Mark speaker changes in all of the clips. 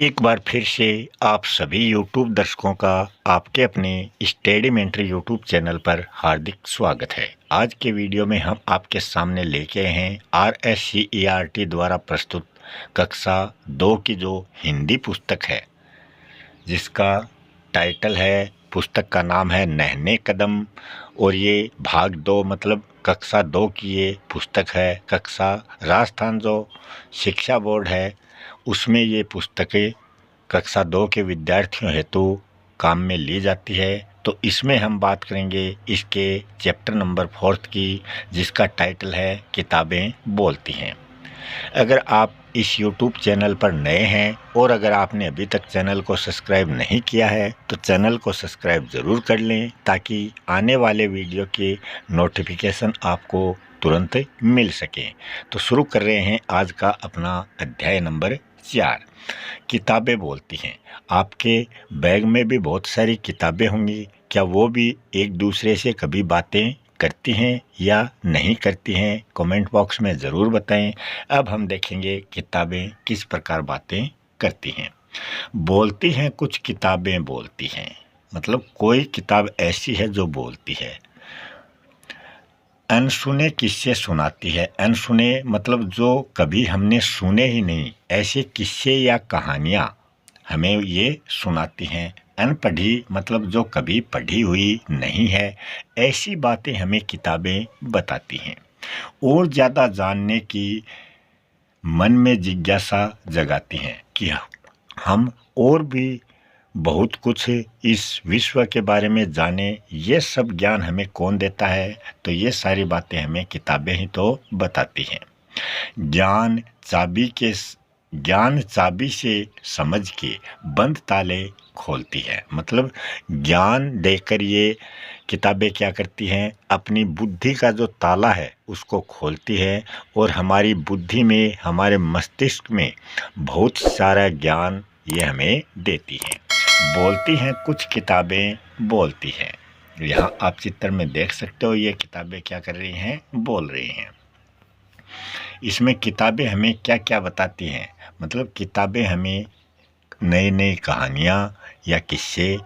Speaker 1: एक बार फिर से आप सभी YouTube दर्शकों का आपके अपने स्टडी मेंटर YouTube चैनल पर हार्दिक स्वागत है। आज के वीडियो में हम आपके सामने लेके आए हैं RSCERT द्वारा प्रस्तुत कक्षा 2 की जो हिंदी पुस्तक है, जिसका टाइटल है, पुस्तक का नाम है नन्हे कदम। और ये भाग 2 मतलब कक्षा 2 की ये पुस्तक है। कक्षा राजस्थान जो शिक्षा बोर्ड है उसमें ये पुस्तकें कक्षा 2 के विद्यार्थियों हेतु काम में ली जाती है। तो इसमें हम बात करेंगे इसके चैप्टर नंबर 4 की, जिसका टाइटल है किताबें बोलती हैं। अगर आप इस YouTube चैनल पर नए हैं और अगर आपने अभी तक चैनल को सब्सक्राइब नहीं किया है तो चैनल को सब्सक्राइब ज़रूर कर लें, ताकि आने वाले वीडियो के नोटिफिकेशन आपको तुरंत मिल सकें। तो शुरू कर रहे हैं आज का अपना अध्याय नंबर 4, किताबें बोलती हैं। आपके बैग में भी बहुत सारी किताबें होंगी, क्या वो भी एक दूसरे से कभी बातें करती हैं या नहीं करती हैं? कमेंट बॉक्स में ज़रूर बताएं। अब हम देखेंगे किताबें किस प्रकार बातें करती हैं। बोलती हैं, कुछ किताबें बोलती हैं, मतलब कोई किताब ऐसी है जो बोलती है। अनसुने किस्से सुनाती है। अनसुने मतलब जो कभी हमने सुने ही नहीं, ऐसे किस्से या कहानियाँ हमें ये सुनाती हैं। अनपढ़ी मतलब जो कभी पढ़ी हुई नहीं है, ऐसी बातें हमें किताबें बताती हैं। और ज़्यादा जानने की मन में जिज्ञासा जगाती हैं कि हम और भी बहुत कुछ इस विश्व के बारे में जाने। ये सब ज्ञान हमें कौन देता है? तो ये सारी बातें हमें किताबें ही तो बताती हैं। ज्ञान चाबी से समझ के बंद ताले खोलती है। मतलब ज्ञान देकर ये किताबें क्या करती हैं, अपनी बुद्धि का जो ताला है उसको खोलती है और हमारी बुद्धि में, हमारे मस्तिष्क में बहुत सारा ज्ञान ये हमें देती हैं। बोलती हैं, कुछ किताबें बोलती हैं। यहाँ आप चित्र में देख सकते हो, ये किताबें क्या कर रही हैं, बोल रही हैं। इसमें किताबें हमें क्या क्या बताती हैं, मतलब किताबें हमें नई नई कहानियाँ या किस्से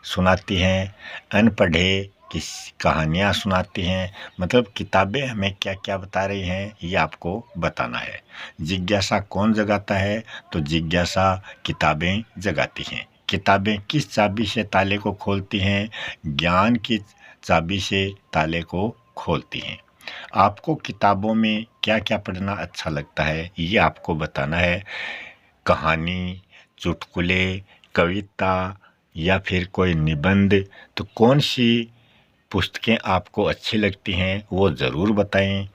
Speaker 1: सुनाती हैं। अनपढ़े किस कहानियाँ सुनाती हैं। मतलब किताबें हमें क्या क्या बता रही हैं, ये आपको बताना है। जिज्ञासा कौन जगाता है? तो जिज्ञासा किताबें जगाती हैं। किताबें किस चाबी से ताले को खोलती हैं? ज्ञान की चाबी से ताले को खोलती हैं। आपको किताबों में क्या क्या पढ़ना अच्छा लगता है, ये आपको बताना है। कहानी, चुटकुले, कविता या फिर कोई निबंध, तो कौन सी पुस्तकें आपको अच्छी लगती हैं वो ज़रूर बताएं।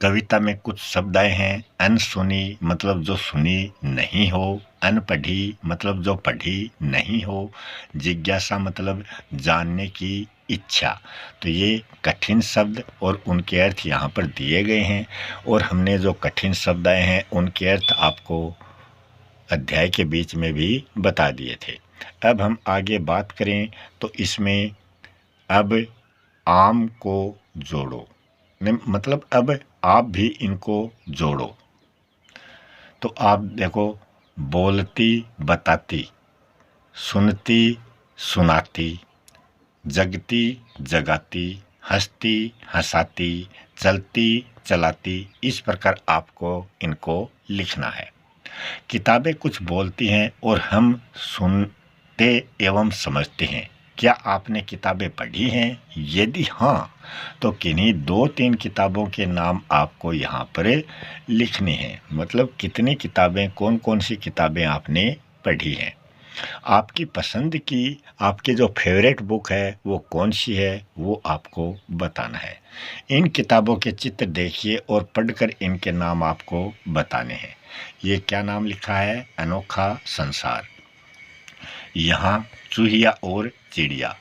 Speaker 1: कविता में कुछ शब्द आए हैं, अनसुनी मतलब जो सुनी नहीं हो, अनपढ़ी मतलब जो पढ़ी नहीं हो, जिज्ञासा मतलब जानने की इच्छा। तो ये कठिन शब्द और उनके अर्थ यहाँ पर दिए गए हैं, और हमने जो कठिन शब्द आए हैं उनके अर्थ आपको अध्याय के बीच में भी बता दिए थे। अब हम आगे बात करें तो इसमें अब आम को जोड़ो, मतलब अब आप भी इनको जोड़ो। तो आप देखो, बोलती बताती, सुनती सुनाती, जगती जगाती, हंसती हंसाती, चलती चलाती, इस प्रकार आपको इनको लिखना है। किताबें कुछ बोलती हैं और हम सुनते एवं समझते हैं। क्या आपने किताबें पढ़ी हैं? यदि हाँ, तो किन्हीं 2-3 किताबों के नाम आपको यहाँ पर लिखने हैं। मतलब कितनी किताबें, कौन कौन सी किताबें आपने पढ़ी हैं। आपकी पसंद की, आपकी जो फेवरेट बुक है वो कौन सी है, वो आपको बताना है। इन किताबों के चित्र देखिए और पढ़कर इनके नाम आपको बताने हैं। ये क्या नाम लिखा है? अनोखा संसार। यहाँ चूहिया और चिड़िया।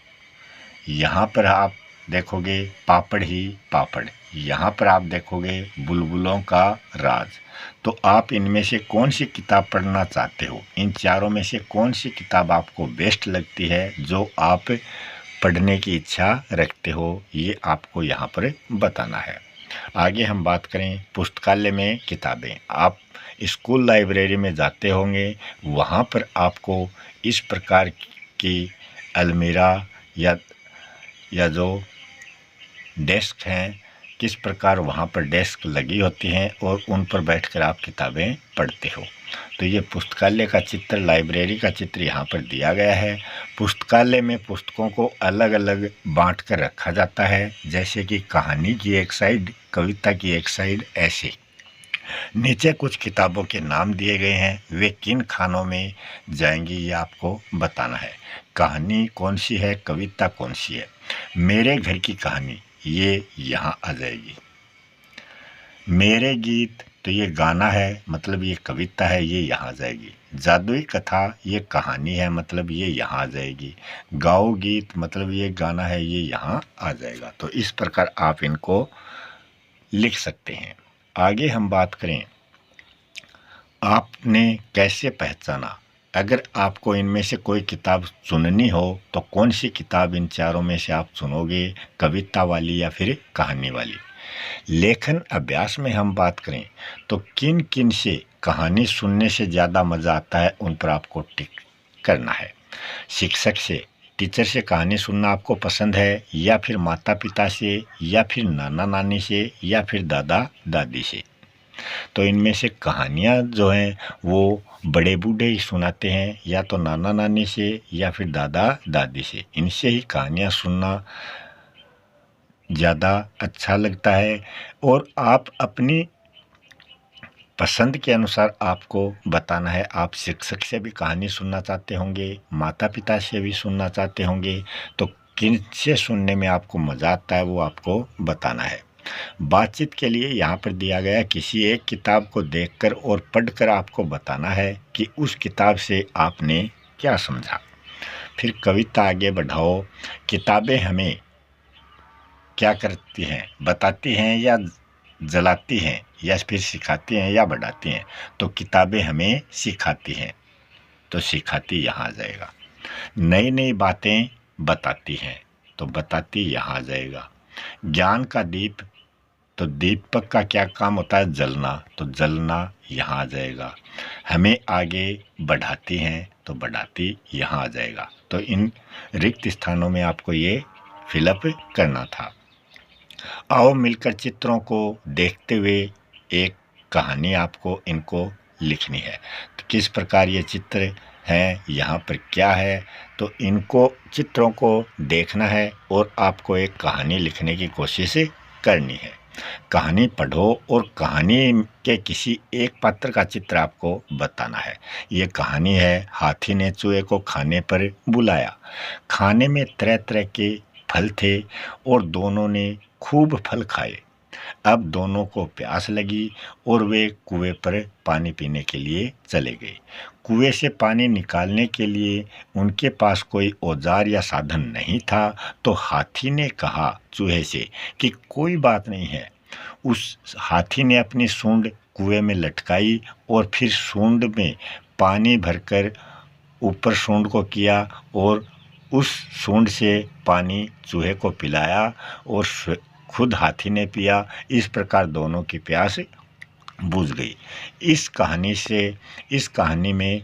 Speaker 1: यहाँ पर आप देखोगे पापड़ ही पापड़। यहाँ पर आप देखोगे बुलबुलों का राज। तो आप इनमें से कौन सी किताब पढ़ना चाहते हो? इन चारों में से कौन सी किताब आपको बेस्ट लगती है, जो आप पढ़ने की इच्छा रखते हो, ये आपको यहाँ पर बताना है। आगे हम बात करें पुस्तकालय में किताबें। आप स्कूल लाइब्रेरी में जाते होंगे, वहाँ पर आपको इस प्रकार की अलमीरा या जो डेस्क हैं, किस प्रकार वहाँ पर डेस्क लगी होती हैं और उन पर बैठकर आप किताबें पढ़ते हो। तो ये पुस्तकालय का चित्र, लाइब्रेरी का चित्र यहाँ पर दिया गया है। पुस्तकालय में पुस्तकों को अलग अलग बांट कर रखा जाता है, जैसे कि कहानी की एक साइड, कविता की एक साइड, ऐसे। नीचे कुछ किताबों के नाम दिए गए हैं, वे किन खानों में जाएंगी ये आपको बताना है। कहानी कौन सी है, कविता कौन सी है। मेरे घर की कहानी ये यहाँ आ जाएगी। मेरे गीत तो ये गाना है, मतलब ये कविता है, ये यहाँ आ जाएगी। जादुई कथा ये कहानी है, मतलब ये यहाँ आ जाएगी। गाओ गीत मतलब ये गाना है, ये यहाँ आ जाएगा। तो इस प्रकार आप इनको लिख सकते हैं। आगे हम बात करें, आपने कैसे पहचाना। अगर आपको इनमें से कोई किताब चुननी हो तो कौन सी किताब इन चारों में से आप चुनोगे, कविता वाली या फिर कहानी वाली। लेखन अभ्यास में हम बात करें तो किन किन से कहानी सुनने से ज़्यादा मज़ा आता है, उन पर आपको टिक करना है। शिक्षक से, टीचर से कहानी सुनना आपको पसंद है, या फिर माता पिता से, या फिर नाना नानी से, या फिर दादा दादी से। तो इनमें से कहानियाँ जो हैं वो बड़े बूढ़े ही सुनाते हैं, या तो नाना नानी से या फिर दादा दादी से। इनसे ही कहानियाँ सुनना ज़्यादा अच्छा लगता है। और आप अपनी पसंद के अनुसार आपको बताना है। आप शिक्षक से भी कहानी सुनना चाहते होंगे, माता पिता से भी सुनना चाहते होंगे, तो किन से सुनने में आपको मज़ा आता है वो आपको बताना है। बातचीत के लिए यहाँ पर दिया गया, किसी एक किताब को देखकर और पढ़कर आपको बताना है कि उस किताब से आपने क्या समझा। फिर कविता आगे बढ़ाओ। किताबें हमें क्या करती हैं, बताती हैं या जलाती हैं, या फिर सिखाती हैं या बढ़ाती हैं। तो किताबें हमें सिखाती हैं, तो सिखाती यहाँ आ जाएगा। नई नई बातें बताती हैं, तो बताती यहाँ आ जाएगा। ज्ञान का दीप, तो दीपक का क्या काम होता है, जलना, तो जलना यहाँ आ जाएगा। हमें आगे बढ़ाती हैं, तो बढ़ाती यहाँ आ जाएगा। तो इन रिक्त स्थानों में आपको ये फिलअप करना था। आओ मिलकर चित्रों को देखते हुए एक कहानी आपको इनको लिखनी है। तो किस प्रकार ये चित्र हैं, यहाँ पर क्या है, तो इनको चित्रों को देखना है और आपको एक कहानी लिखने की कोशिश करनी है। कहानी पढ़ो और कहानी के किसी एक पात्र का चित्र आपको बताना है। ये कहानी है, हाथी ने चूहे को खाने पर बुलाया। खाने में तरह तरह के फल थे और दोनों ने खूब फल खाए। अब दोनों को प्यास लगी और वे कुएं पर पानी पीने के लिए चले गए। कुएं से पानी निकालने के लिए उनके पास कोई औजार या साधन नहीं था, तो हाथी ने कहा चूहे से कि कोई बात नहीं है। उस हाथी ने अपनी सूंड कुएं में लटकाई और फिर सूंड में पानी भरकर ऊपर सूंड को किया और उस सूंड से पानी चूहे को पिलाया और खुद हाथी ने पिया। इस प्रकार दोनों की प्यास बुझ गई। इस कहानी में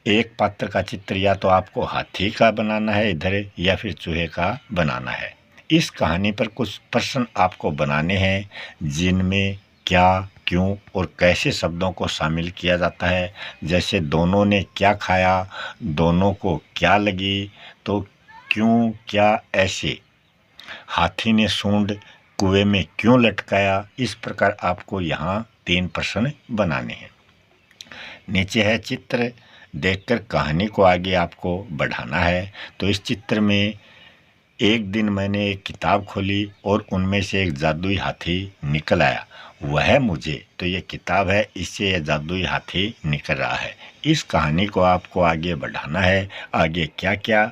Speaker 1: एक पात्र का चित्र या तो आपको हाथी का बनाना है इधर, या फिर चूहे का बनाना है। इस कहानी पर कुछ प्रश्न आपको बनाने हैं, जिनमें क्या, क्यों और कैसे शब्दों को शामिल किया जाता है। जैसे दोनों ने क्या खाया, दोनों को क्या लगी, तो क्यों, क्या, ऐसे। हाथी ने सूंड कुएं में क्यों लटकाया। इस प्रकार आपको यहाँ 3 प्रश्न बनाने हैं। नीचे है चित्र, देखकर कहानी को आगे आपको बढ़ाना है। तो इस चित्र में, एक दिन मैंने एक किताब खोली और उनमें से एक जादुई हाथी निकल आया, वह मुझे, तो ये किताब है, इससे यह जादुई हाथी निकल रहा है। इस कहानी को आपको आगे बढ़ाना है। आगे क्या क्या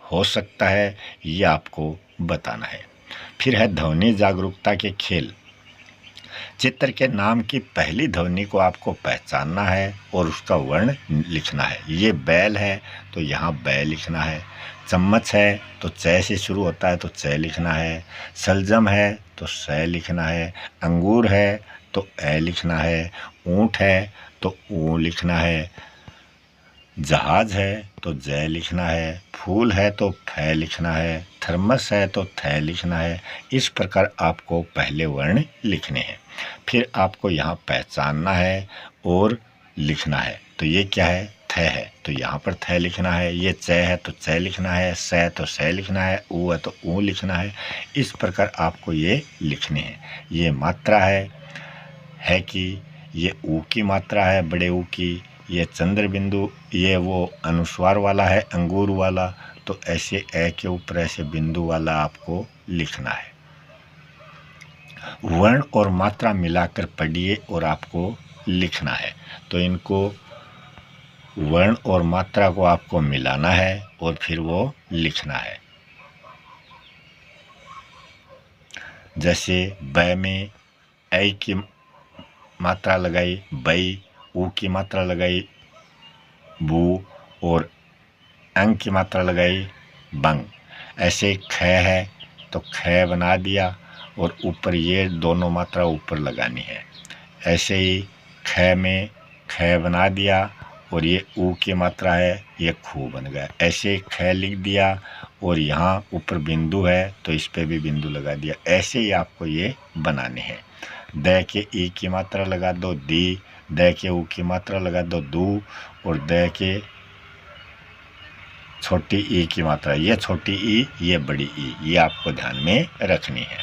Speaker 1: हो सकता है ये आपको बताना है। फिर है ध्वनि जागरूकता के खेल। चित्र के नाम की पहली ध्वनि को आपको पहचानना है और उसका वर्ण लिखना है। ये बैल है तो यहाँ बै लिखना है। चम्मच है तो च से शुरू होता है तो च लिखना है। सलजम है तो स लिखना है। अंगूर है तो ए लिखना है, ऊँट है तो ऊ लिखना है, जहाज है तो जय लिखना है, फूल है तो फै लिखना है, थर्मस है तो थ लिखना है। इस प्रकार आपको पहले वर्ण लिखने हैं। फिर आपको यहाँ पहचानना है और लिखना है। तो ये क्या है? थ है तो यहाँ पर थ लिखना है, ये च है तो च लिखना है, स है तो स लिखना है, ऊ है तो ऊ लिखना है। इस प्रकार आपको ये लिखने हैं। ये मात्रा है कि ये ऊ की मात्रा है, बड़े ऊ की। ये चंद्र बिंदु, ये वो अनुस्वार वाला है, अंगूर वाला। तो ऐसे ए के ऊपर ऐसे बिंदु वाला आपको लिखना है। वर्ण और मात्रा मिलाकर पढ़िए और आपको लिखना है। तो इनको वर्ण और मात्रा को आपको मिलाना है और फिर वो लिखना है। जैसे ब में ऐ की मात्रा लगाई बई, ऊ की मात्रा लगाई बू और अंग की मात्रा लगाई बंग। ऐसे ख है तो ख बना दिया और ऊपर ये दोनों मात्रा ऊपर लगानी है। ऐसे ही ख में ख बना दिया और ये ऊ की मात्रा है, ये खू बन गया। ऐसे ख लिख दिया और यहाँ ऊपर बिंदु है तो इस पे भी बिंदु लगा दिया। ऐसे ही आपको ये बनाने हैं। द के ई की मात्रा लगा दो दी, द के ऊ की मात्रा लगा दो दू और द के छोटी ई की मात्रा, ये छोटी ई ये बड़ी ई, ये आपको ध्यान में रखनी है।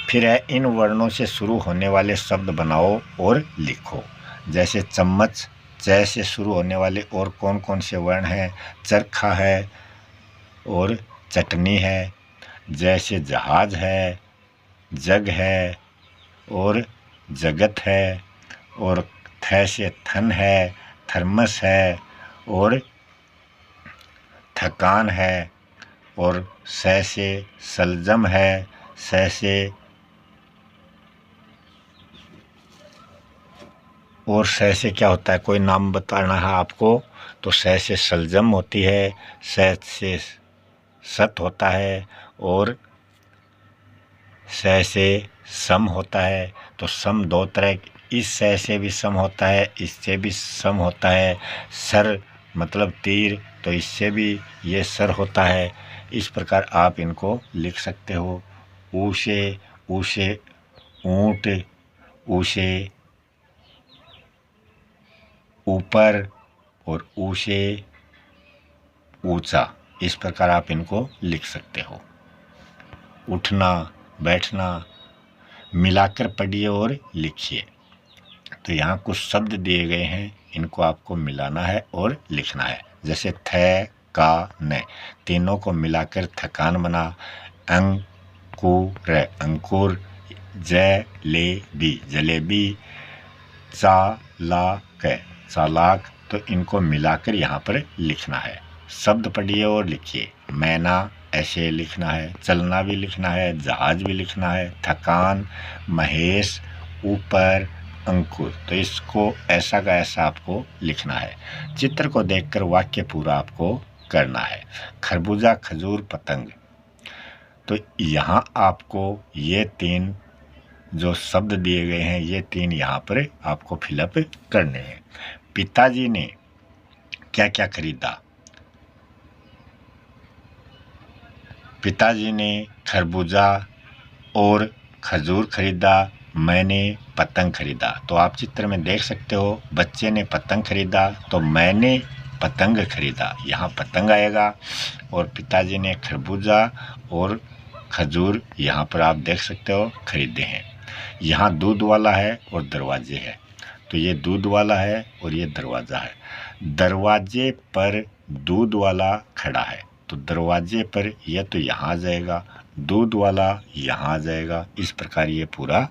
Speaker 1: फिर है इन वर्णों से शुरू होने वाले शब्द बनाओ और लिखो। जैसे चम्मच, च से शुरू होने वाले और कौन कौन से वर्ण हैं? चरखा है और चटनी है। जैसे जहाज है, जग है और जगत है। और थ से थन है, थर्मस है और थकान है। और स से सलजम है, स से और स से क्या होता है? कोई नाम बताना है आपको तो स से सलजम होती है, स से सत होता है और स से सम होता है। तो सम दो तरह, इस स से भी सम होता है, इससे भी सम होता है। सर मतलब तीर, तो इससे भी ये सर होता है। इस प्रकार आप इनको लिख सकते हो। ऊ से ऊंट, ऊ से ऊपर और ऊ से ऊंचा। इस प्रकार आप इनको लिख सकते हो। उठना, बैठना, मिलाकर पढ़िए और लिखिए। तो यहाँ कुछ शब्द दिए गए हैं, इनको आपको मिलाना है और लिखना है। जैसे थ, का, न, तीनों को मिलाकर थकान बना। अंकुर, अंकुर। जलेबी, जलेबी। चालाक, चालाक। तो इनको मिलाकर यहाँ पर लिखना है। शब्द पढ़िए और लिखिए। मैना ऐसे लिखना है, चलना भी लिखना है, जहाज भी लिखना है। थकान, महेश, ऊपर, अंकुर। तो इसको ऐसा का ऐसा आपको लिखना है। चित्र को देखकर वाक्य पूरा आपको करना है। खरबूजा, खजूर, पतंग। तो यहाँ आपको ये तीन जो शब्द दिए गए हैं, ये तीन यहाँ पर आपको फिलअप करने हैं। पिताजी ने क्या क्या खरीदा? पिताजी ने खरबूजा और खजूर खरीदा, मैंने पतंग खरीदा। तो आप चित्र में देख सकते हो, बच्चे ने पतंग खरीदा तो मैंने पतंग खरीदा, यहाँ पतंग आएगा। और पिताजी ने खरबूजा और खजूर यहाँ पर आप देख सकते हो खरीदे हैं। यहाँ दूध वाला है और दरवाजे है, तो ये दूध वाला है और ये दरवाज़ा है। दरवाजे पर दूध वाला खड़ा है, तो दरवाजे पर यह तो यहाँ आ जाएगा, दूध वाला यहाँ आ जाएगा। इस प्रकार ये पूरा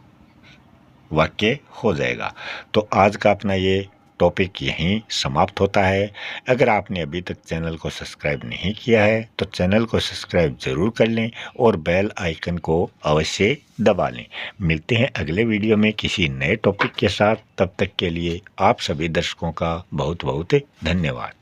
Speaker 1: वाक्य हो जाएगा। तो आज का अपना ये टॉपिक यहीं समाप्त होता है। अगर आपने अभी तक चैनल को सब्सक्राइब नहीं किया है तो चैनल को सब्सक्राइब जरूर कर लें और बेल आइकन को अवश्य दबा लें। मिलते हैं अगले वीडियो में किसी नए टॉपिक के साथ। तब तक के लिए आप सभी दर्शकों का बहुत बहुत धन्यवाद।